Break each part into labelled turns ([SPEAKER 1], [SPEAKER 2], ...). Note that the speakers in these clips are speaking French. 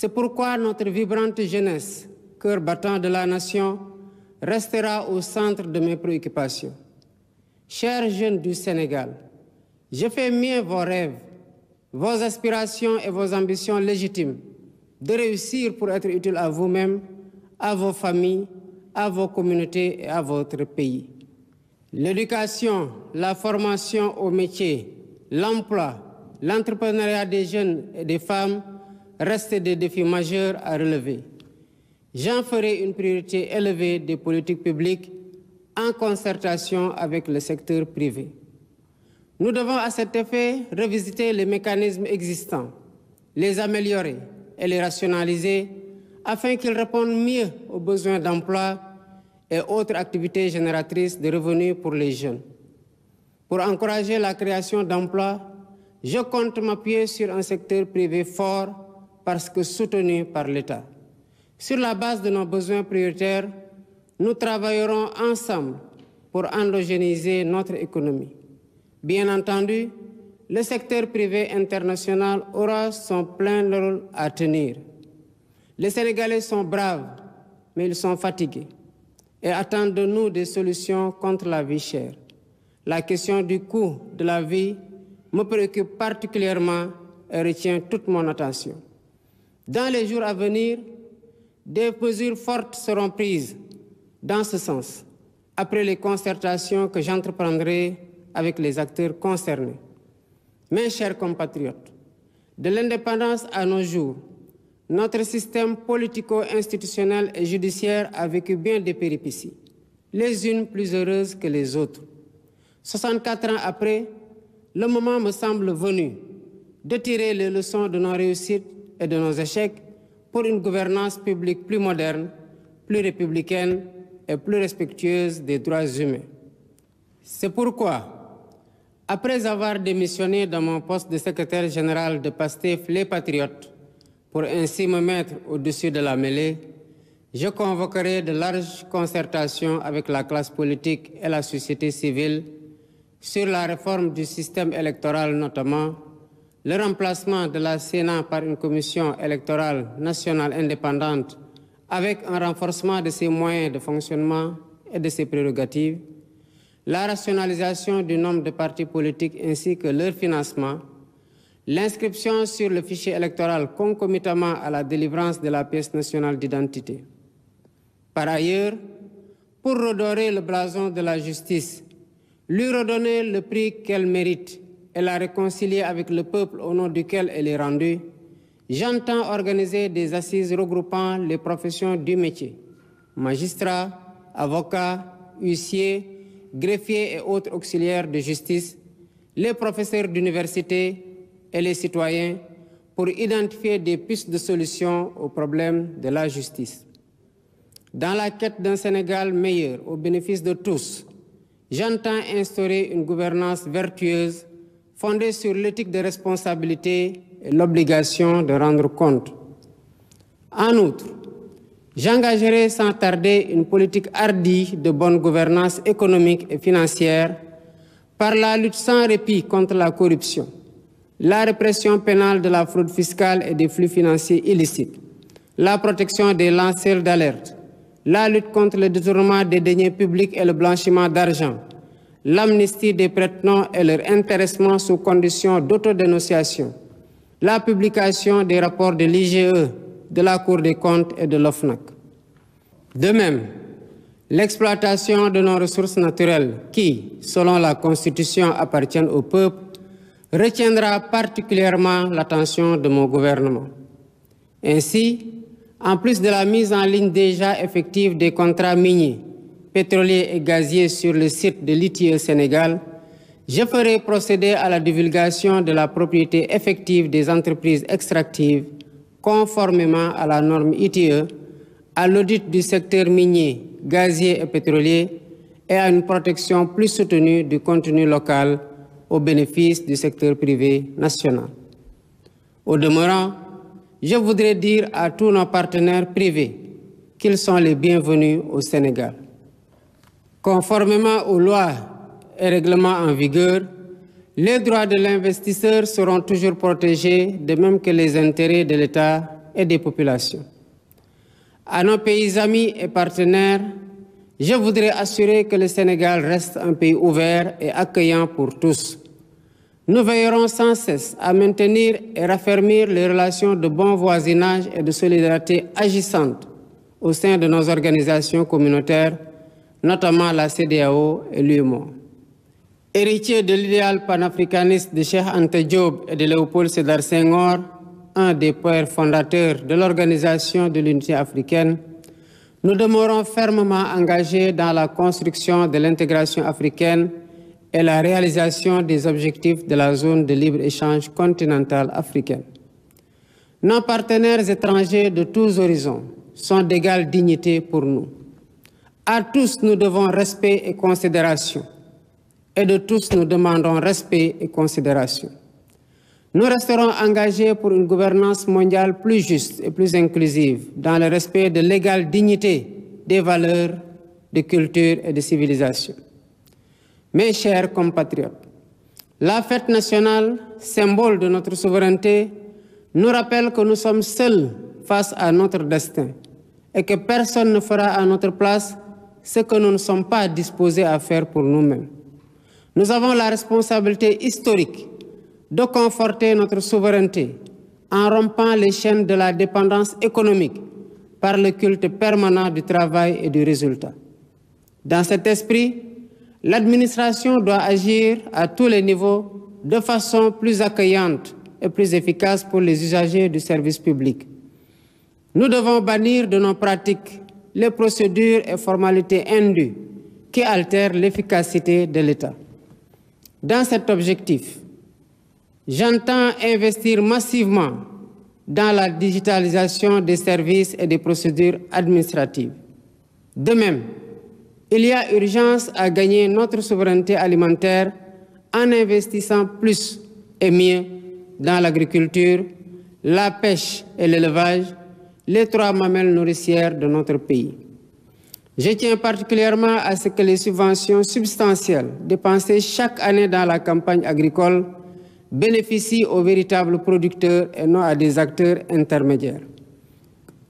[SPEAKER 1] C'est pourquoi notre vibrante jeunesse, cœur battant de la nation, restera au centre de mes préoccupations. Chers jeunes du Sénégal, je fais mien vos rêves, vos aspirations et vos ambitions légitimes de réussir pour être utile à vous-même, à vos familles, à vos communautés et à votre pays. L'éducation, la formation au métier, l'emploi, l'entrepreneuriat des jeunes et des femmes restent des défis majeurs à relever. J'en ferai une priorité élevée des politiques publiques en concertation avec le secteur privé. Nous devons à cet effet revisiter les mécanismes existants, les améliorer et les rationaliser afin qu'ils répondent mieux aux besoins d'emploi et autres activités génératrices de revenus pour les jeunes. Pour encourager la création d'emplois, je compte m'appuyer sur un secteur privé fort parce que soutenu par l'État. Sur la base de nos besoins prioritaires, nous travaillerons ensemble pour endogénéiser notre économie. Bien entendu, le secteur privé international aura son plein rôle à tenir. Les Sénégalais sont braves, mais ils sont fatigués et attendent de nous des solutions contre la vie chère. La question du coût de la vie me préoccupe particulièrement et retient toute mon attention. Dans les jours à venir, des mesures fortes seront prises dans ce sens, après les concertations que j'entreprendrai avec les acteurs concernés. Mes chers compatriotes, de l'indépendance à nos jours, notre système politico-institutionnel et judiciaire a vécu bien des péripéties, les unes plus heureuses que les autres. 64 ans après, le moment me semble venu de tirer les leçons de nos réussites et de nos échecs pour une gouvernance publique plus moderne, plus républicaine et plus respectueuse des droits humains. C'est pourquoi, après avoir démissionné de mon poste de secrétaire général de PASTEF Les Patriotes, pour ainsi me mettre au-dessus de la mêlée, je convoquerai de larges concertations avec la classe politique et la société civile sur la réforme du système électoral notamment, le remplacement de la Sénat par une commission électorale nationale indépendante avec un renforcement de ses moyens de fonctionnement et de ses prérogatives, la rationalisation du nombre de partis politiques ainsi que leur financement, l'inscription sur le fichier électoral concomitamment à la délivrance de la pièce nationale d'identité. Par ailleurs, pour redorer le blason de la justice, lui redonner le prix qu'elle mérite et la réconcilier avec le peuple au nom duquel elle est rendue, j'entends organiser des assises regroupant les professions du métier, magistrats, avocats, huissiers, greffiers et autres auxiliaires de justice, les professeurs d'université et les citoyens pour identifier des pistes de solutions aux problèmes de la justice. Dans la quête d'un Sénégal meilleur au bénéfice de tous, j'entends instaurer une gouvernance vertueuse fondée sur l'éthique de responsabilité et l'obligation de rendre compte. En outre, j'engagerai sans tarder une politique hardie de bonne gouvernance économique et financière par la lutte sans répit contre la corruption, la répression pénale de la fraude fiscale et des flux financiers illicites, la protection des lanceurs d'alerte, la lutte contre le détournement des deniers publics et le blanchiment d'argent, l'amnistie des prête-noms et leur intéressement sous condition d'autodénonciation, la publication des rapports de l'IGE, de la Cour des comptes et de l'OFNAC. De même, l'exploitation de nos ressources naturelles qui, selon la Constitution, appartiennent au peuple, retiendra particulièrement l'attention de mon gouvernement. Ainsi, en plus de la mise en ligne déjà effective des contrats miniers, pétroliers et gaziers sur le site de l'ITIE Sénégal, je ferai procéder à la divulgation de la propriété effective des entreprises extractives conformément à la norme ITIE, à l'audit du secteur minier, gazier et pétrolier et à une protection plus soutenue du contenu local au bénéfice du secteur privé national. Au demeurant, je voudrais dire à tous nos partenaires privés qu'ils sont les bienvenus au Sénégal. Conformément aux lois et règlements en vigueur, les droits de l'investisseur seront toujours protégés, de même que les intérêts de l'État et des populations. À nos pays amis et partenaires, je voudrais assurer que le Sénégal reste un pays ouvert et accueillant pour tous. Nous veillerons sans cesse à maintenir et raffermir les relations de bon voisinage et de solidarité agissantes au sein de nos organisations communautaires, notamment la CEDEAO et l'UEMOA. Héritier de l'idéal panafricaniste de Cheikh Anta Diop et de Léopold Sédar Senghor, un des pères fondateurs de l'Organisation de l'Unité africaine, nous demeurons fermement engagés dans la construction de l'intégration africaine et la réalisation des objectifs de la zone de libre-échange continentale africaine. Nos partenaires étrangers de tous horizons sont d'égale dignité pour nous. À tous, nous devons respect et considération. Et de tous, nous demandons respect et considération. Nous resterons engagés pour une gouvernance mondiale plus juste et plus inclusive, dans le respect de l'égale dignité des valeurs, de culture et de civilisation. Mes chers compatriotes, la fête nationale, symbole de notre souveraineté, nous rappelle que nous sommes seuls face à notre destin et que personne ne fera à notre place ce que nous ne sommes pas disposés à faire pour nous-mêmes. Nous avons la responsabilité historique de conforter notre souveraineté en rompant les chaînes de la dépendance économique par le culte permanent du travail et du résultat. Dans cet esprit, l'administration doit agir à tous les niveaux de façon plus accueillante et plus efficace pour les usagers du service public. Nous devons bannir de nos pratiques les procédures et formalités indues qui altèrent l'efficacité de l'État. Dans cet objectif, j'entends investir massivement dans la digitalisation des services et des procédures administratives. De même, il y a urgence à gagner notre souveraineté alimentaire en investissant plus et mieux dans l'agriculture, la pêche et l'élevage, les trois mamelles nourricières de notre pays. Je tiens particulièrement à ce que les subventions substantielles dépensées chaque année dans la campagne agricole bénéficient aux véritables producteurs et non à des acteurs intermédiaires.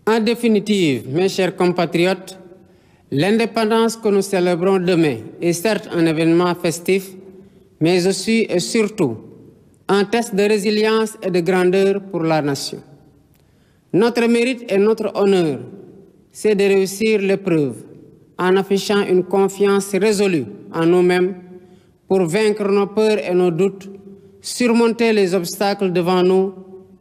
[SPEAKER 1] En définitive, mes chers compatriotes, l'indépendance que nous célébrons demain est certes un événement festif, mais aussi et surtout un test de résilience et de grandeur pour la nation. Notre mérite et notre honneur, c'est de réussir l'épreuve en affichant une confiance résolue en nous-mêmes pour vaincre nos peurs et nos doutes, surmonter les obstacles devant nous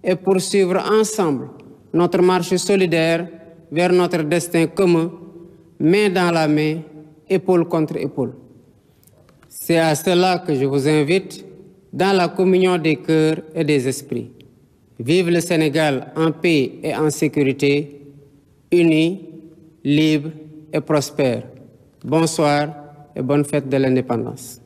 [SPEAKER 1] et poursuivre ensemble notre marche solidaire vers notre destin commun, main dans la main, épaule contre épaule. C'est à cela que je vous invite dans la communion des cœurs et des esprits. Vive le Sénégal en paix et en sécurité, unis, libres et prospères. Bonsoir et bonne fête de l'indépendance.